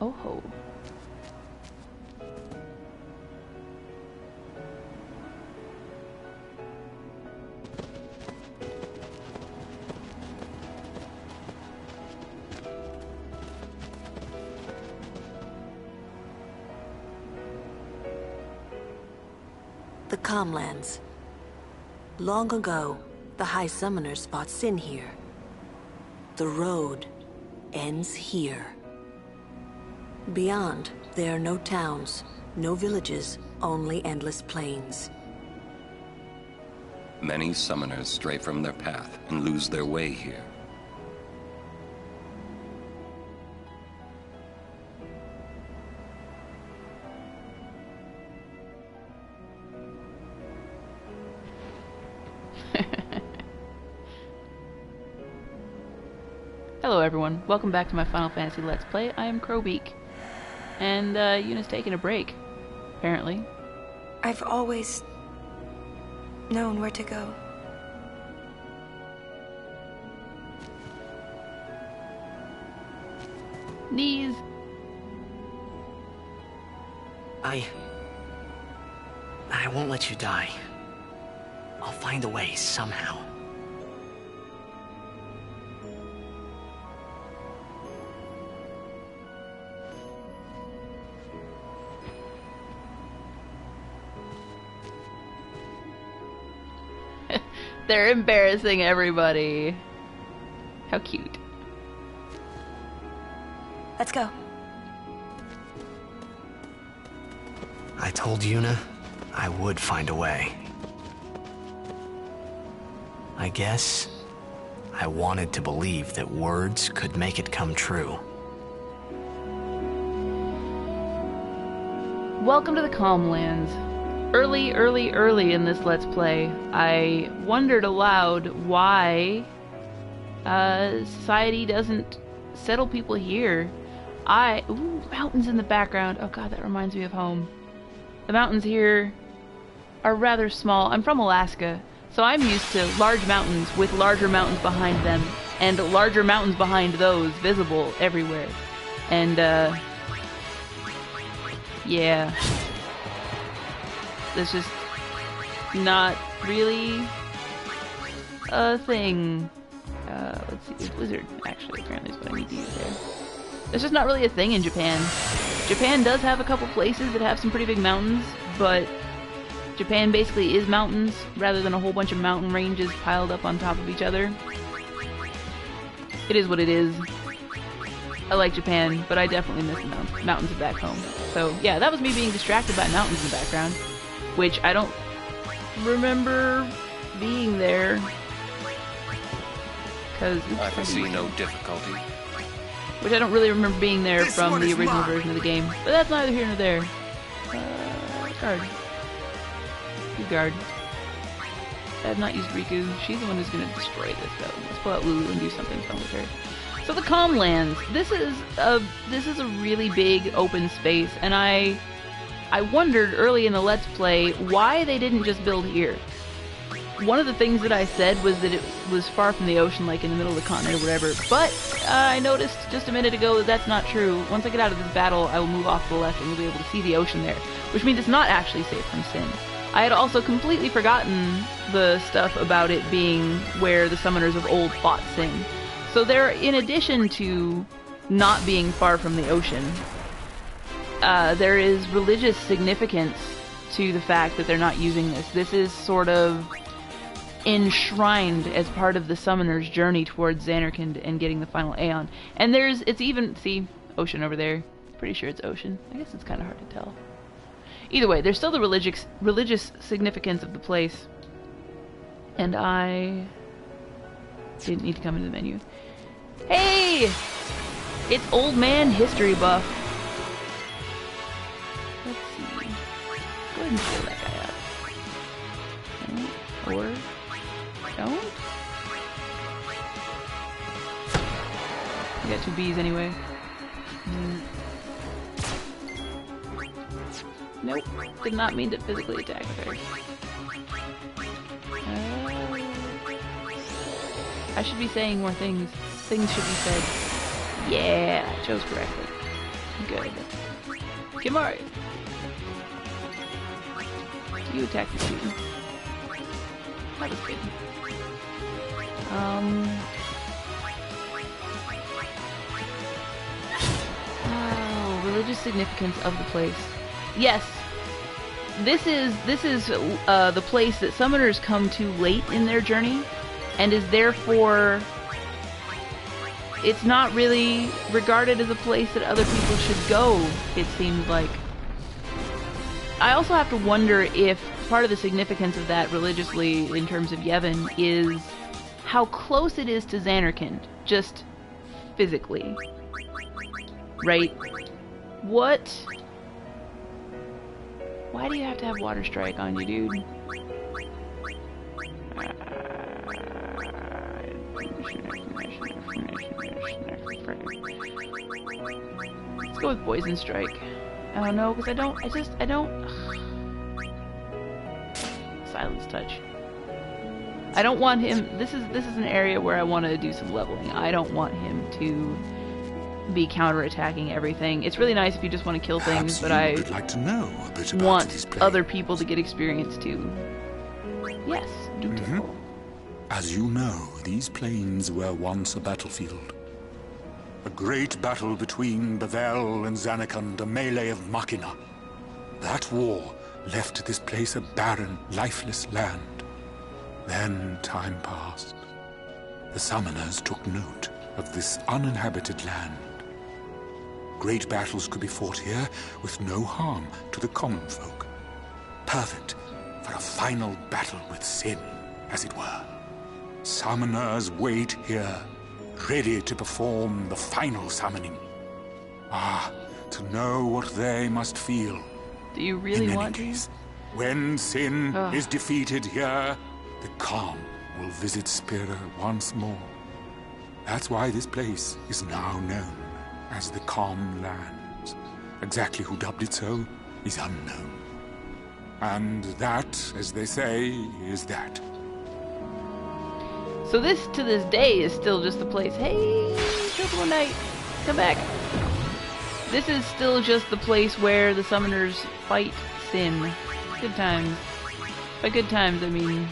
Oh ho. The Calmlands. Long ago, the High Summoners fought Sin here. The road ends here. Beyond, there are no towns, no villages, only endless plains. Many summoners stray from their path and lose their way here. Hello everyone, welcome back to my Final Fantasy Let's Play. I am Crowbeak. And Yuna's taking a break, apparently. I've always known where to go. Knees! I won't let you die. I'll find a way somehow. They're embarrassing everybody. How cute. Let's go. I told Yuna I would find a way. I guess I wanted to believe that words could make it come true. Welcome to the Calmlands. Early in this Let's Play, I wondered aloud why society doesn't settle people here. Ooh, mountains in the background. Oh god, that reminds me of home. The mountains here are rather small. I'm from Alaska, so I'm used to large mountains with larger mountains behind them, and larger mountains behind those visible everywhere. And, yeah. That's just not really a thing. Let's see, Blizzard actually apparently is what I need to use there. It's just not really a thing in Japan. Japan does have a couple places that have some pretty big mountains, but Japan basically is mountains rather than a whole bunch of mountain ranges piled up on top of each other. It is what it is. I like Japan, but I definitely miss the mountains back home. So yeah, that was me being distracted by mountains in the background, which I don't remember being there. I foresee no difficulty. Which I don't really remember being there from the original version of the game. But that's neither here nor there. Guard. You guard. I have not used Riku. She's the one who's going to destroy this, though. Let's pull out Lulu and do something fun with her. So the Calmlands. This is a really big open space, and I wondered early in the Let's Play why they didn't just build here. One of the things that I said was that it was far from the ocean, like in the middle of the continent or whatever, but I noticed just a minute ago that that's not true. Once I get out of this battle, I will move off to the left and we'll be able to see the ocean there, which means it's not actually safe from Sin. I had also completely forgotten the stuff about it being where the summoners of old fought Sin. So there, in addition to not being far from the ocean, there is religious significance to the fact that they're not using this. This is sort of enshrined as part of the summoner's journey towards Xanarkand and getting the final Aeon. And it's even, see, ocean over there. Pretty sure it's ocean. I guess it's kind of hard to tell. Either way, there's still the religious significance of the place. And I didn't need to come into the menu. Hey! It's Old Man History Buff. Let's see. Go ahead and fill that guy up. Or don't? You got 2 B's anyway. Nope. Did not mean to physically attack her. I should be saying more things. Things should be said. Yeah, I chose correctly. Good. Kimari! You attack the shooting. That was good. Oh, religious significance of the place. Yes! This is the place that summoners come to late in their journey, and is therefore... It's not really regarded as a place that other people should go, it seems like. I also have to wonder if part of the significance of that religiously, in terms of Yevon, is how close it is to Xanarkand, just physically. Right? What? Why do you have to have Water Strike on you, dude? Let's go with Poison Strike. I don't know, because I don't... Silence Touch. I don't want him... This is an area where I want to do some leveling. I don't want him to be counterattacking everything. It's really nice if you just want to kill things, but I like to know a bit about want other people to get experience too. Yes, dutiful. As you know, these plains were once a battlefield. A great battle between Bavel and Xanarkand, a melee of Machina. That war left this place a barren, lifeless land. Then time passed. The summoners took note of this uninhabited land. Great battles could be fought here with no harm to the common folk. Perfect for a final battle with sin, as it were. Summoners wait here, ready to perform the final summoning. Ah, to know what they must feel. Do you really In want any to? case, when sin is defeated here, the calm will visit Spira once more. That's why this place is now known as the Calm Lands. Exactly who dubbed it so is unknown. And that, as they say, is that. So this, to this day, is still just the place. Hey, Chocobo Knight, come back. This is still just the place where the summoners fight sin. Good times. By good times, I mean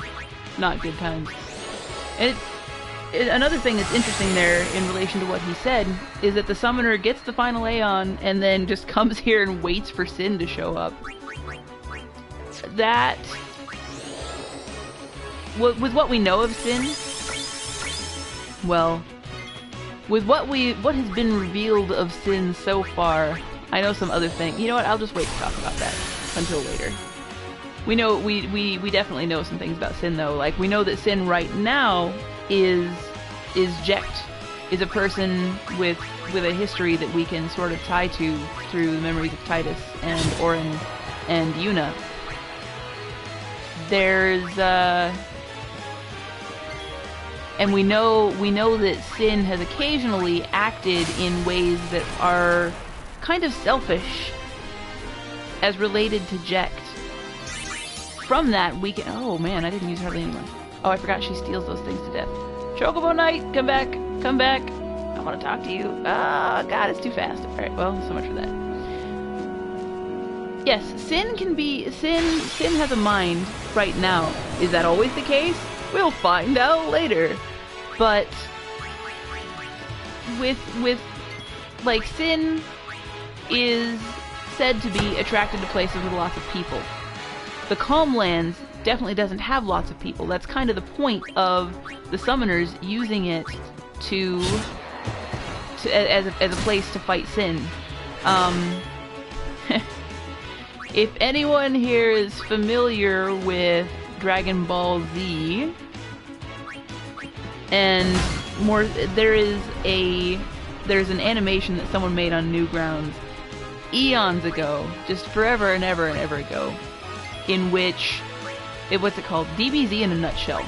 not good times. And another thing that's interesting there in relation to what he said is that the summoner gets the final Aeon and then just comes here and waits for Sin to show up. That... with what we know of Sin... Well... With what has been revealed of Sin so far, I know some other thing. You know what? I'll just wait to talk about that until later. We know we definitely know some things about Sin though. Like we know that Sin right now is Jecht, is a person with a history that we can sort of tie to through the memories of Titus and Orin and Yuna. There's and we know that Sin has occasionally acted in ways that are kind of selfish as related to Jecht. From that we can... Oh man, I didn't use hardly anyone. Oh, I forgot she steals those things to death. Chocobo Knight, come back! Come back! I want to talk to you. Ah, God, it's too fast. Alright, well, so much for that. Yes, Sin can be... Sin has a mind right now. Is that always the case? We'll find out later. But... With like, Sin is said to be attracted to places with lots of people. The Calm Lands definitely doesn't have lots of people. That's kind of the point of the summoners using it as a place to fight Sin. If anyone here is familiar with Dragon Ball Z, and more, there's an animation that someone made on Newgrounds eons ago, just forever and ever and ever ago, in which what's it called? DBZ in a nutshell.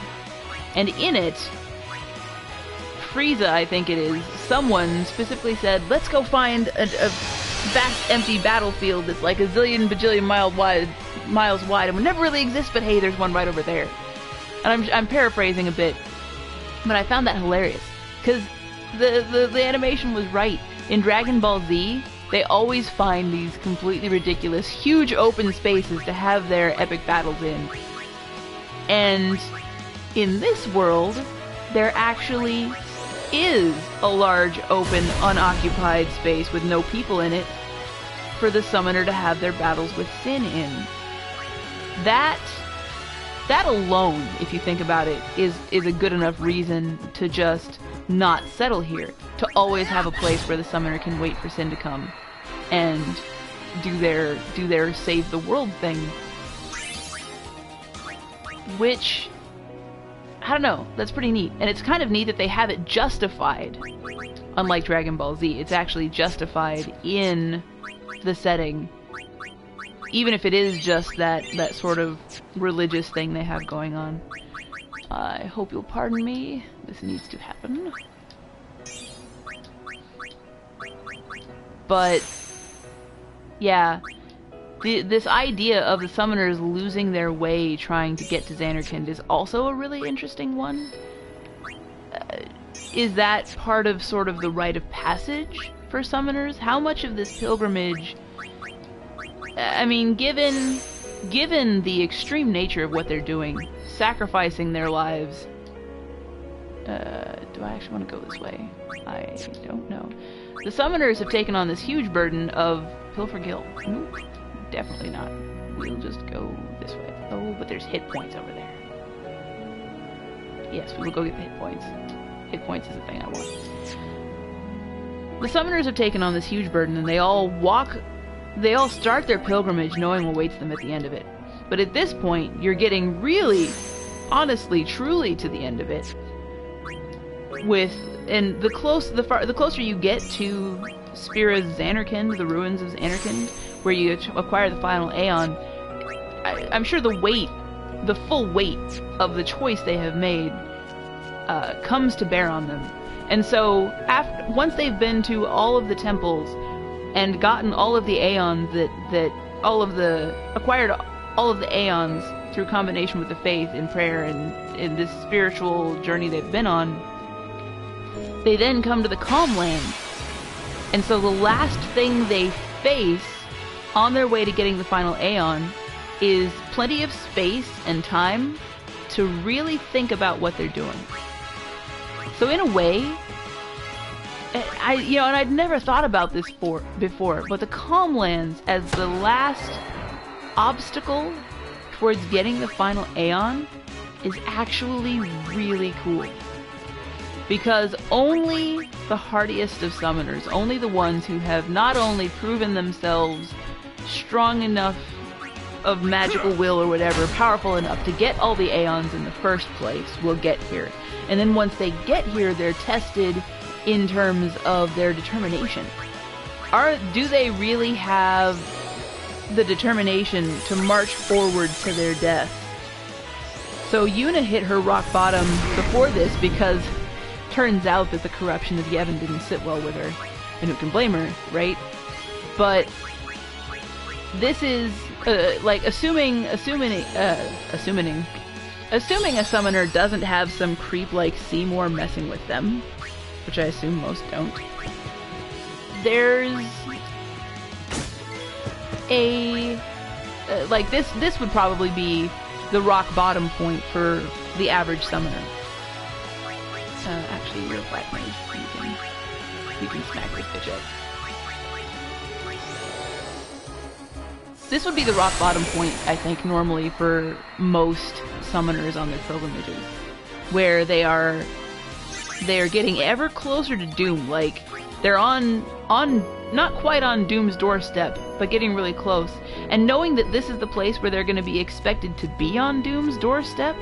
And in it, Frieza, I think it is, someone specifically said, let's go find a vast empty battlefield that's like a zillion bajillion miles wide and would never really exist, but hey, there's one right over there. And I'm paraphrasing a bit, but I found that hilarious. Because the animation was right. In Dragon Ball Z, they always find these completely ridiculous, huge open spaces to have their epic battles in. And in this world, there actually is a large, open, unoccupied space with no people in it for the summoner to have their battles with Sin in. That alone, if you think about it, is a good enough reason to just not settle here. To always have a place where the summoner can wait for Sin to come and do their save the world thing. Which, I don't know, that's pretty neat. And it's kind of neat that they have it justified. Unlike Dragon Ball Z, it's actually justified in the setting. Even if it is just that sort of religious thing they have going on. I hope you'll pardon me. This needs to happen. But, yeah. This idea of the summoners losing their way trying to get to Xanarkand is also a really interesting one. Is that part of sort of the rite of passage for summoners? How much of this pilgrimage... I mean, given the extreme nature of what they're doing, sacrificing their lives... do I actually want to go this way? I don't know. The summoners have taken on this huge burden of Pilfergil. Nope. Definitely not. We'll just go this way. Oh, but there's hit points over there. Yes, we will go get the hit points. Hit points is the thing I want. The summoners have taken on this huge burden, and they all start their pilgrimage knowing what awaits them at the end of it. But at this point, you're getting really, honestly, truly to the end of it. And the closer you get to Spira's Xanarkand, the ruins of Xanarkand, where you acquire the final Aeon, I'm sure the full weight of the choice they have made comes to bear on them. And so, once they've been to all of the temples and gotten all of the Aeons acquired all of the Aeons through combination with the faith and prayer and in this spiritual journey they've been on, they then come to the Calm Lands. And so the last thing they face on their way to getting the final Aeon is plenty of space and time to really think about what they're doing. So in a way, and I'd never thought about this before, but the Calm Lands as the last obstacle towards getting the final Aeon is actually really cool. Because only the hardiest of summoners, only the ones who have not only proven themselves strong enough of magical will or whatever, powerful enough to get all the Aeons in the first place, will get here. And then once they get here, they're tested in terms of their determination. Do they really have the determination to march forward to their death? So Yuna hit her rock bottom before this because turns out that the corruption of Yevon didn't sit well with her. And who can blame her, right? But this is assuming a summoner doesn't have some creep like Seymour messing with them, which I assume most don't. There's a this would probably be the rock bottom point for the average summoner. Actually, you're a black mage. You can smack this bitch up. This would be the rock bottom point, I think, normally for most summoners on their pilgrimages, where they are getting ever closer to Doom. Like they're on not quite on Doom's doorstep, but getting really close. And knowing that this is the place where they're going to be expected to be on Doom's doorstep,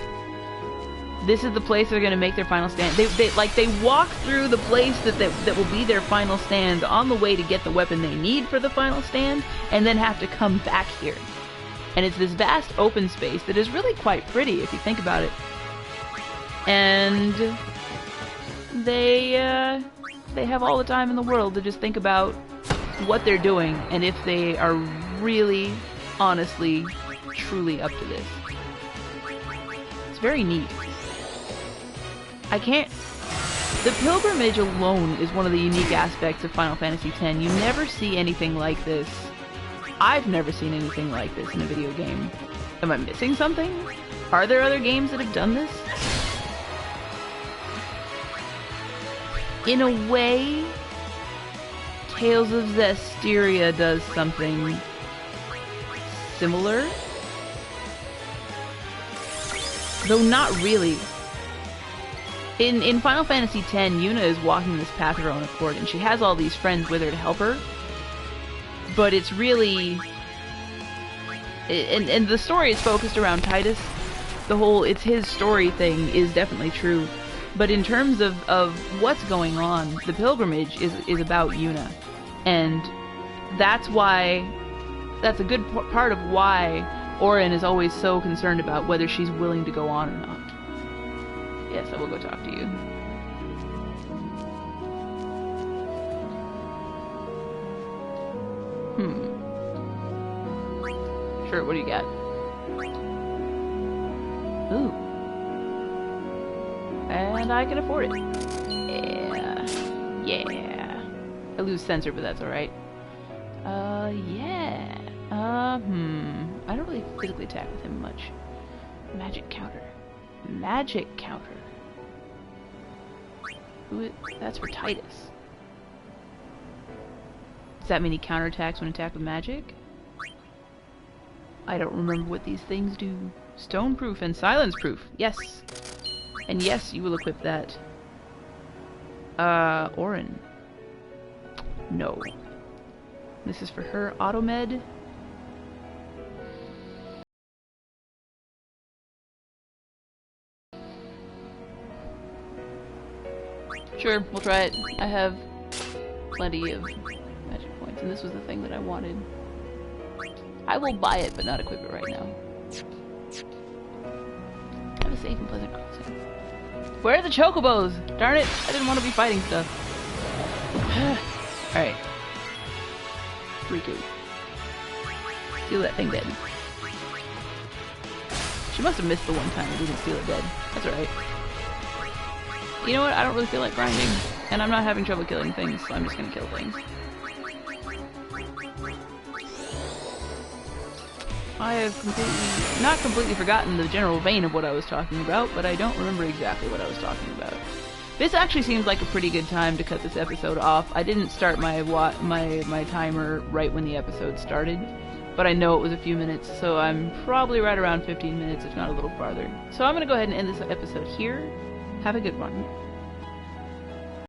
this is the place they're going to make their final stand. They walk through the place that will be their final stand on the way to get the weapon they need for the final stand, and then have to come back here. And it's this vast open space that is really quite pretty if you think about it. And they have all the time in the world to just think about what they're doing and if they are really, honestly, truly up to this. It's very neat. I can't The pilgrimage alone is one of the unique aspects of Final Fantasy X. You never see anything like this. I've never seen anything like this in a video game. Am I missing something? Are there other games that have done this? In a way, Tales of Zestiria does something similar. Though not really. In Final Fantasy X, Yuna is walking this path of her own accord, and she has all these friends with her to help her. But it's really... And the story is focused around Titus. The whole it's his story thing is definitely true. But in terms of what's going on, the pilgrimage is about Yuna. And that's why... That's a good part of why Auron is always so concerned about whether she's willing to go on or not. Yes, I will go talk to you. Sure, what do you got? Ooh. And I can afford it. Yeah. I lose sensor, but that's alright. Yeah. I don't really physically attack with him much. Magic counter. Magic counter. That's for Titus. Does that mean he counterattacks when attacked with magic? I don't remember what these things do. Stone proof and silence proof. Yes. And yes, you will equip that. Auron. No. This is for her. Automed. Sure, we'll try it. I have plenty of magic points, and this was the thing that I wanted. I will buy it, but not equip it right now. Have a safe and pleasant crossing. Where are the chocobos? Darn it, I didn't want to be fighting stuff. Alright. Riku. Steal that thing dead. She must have missed the one time we didn't steal it dead. That's alright. You know what? I don't really feel like grinding, and I'm not having trouble killing things, so I'm just gonna kill things. I have not completely forgotten the general vein of what I was talking about, but I don't remember exactly what I was talking about. This actually seems like a pretty good time to cut this episode off. I didn't start my timer right when the episode started, but I know it was a few minutes, so I'm probably right around 15 minutes, if not a little farther. So I'm gonna go ahead and end this episode here. Have a good one.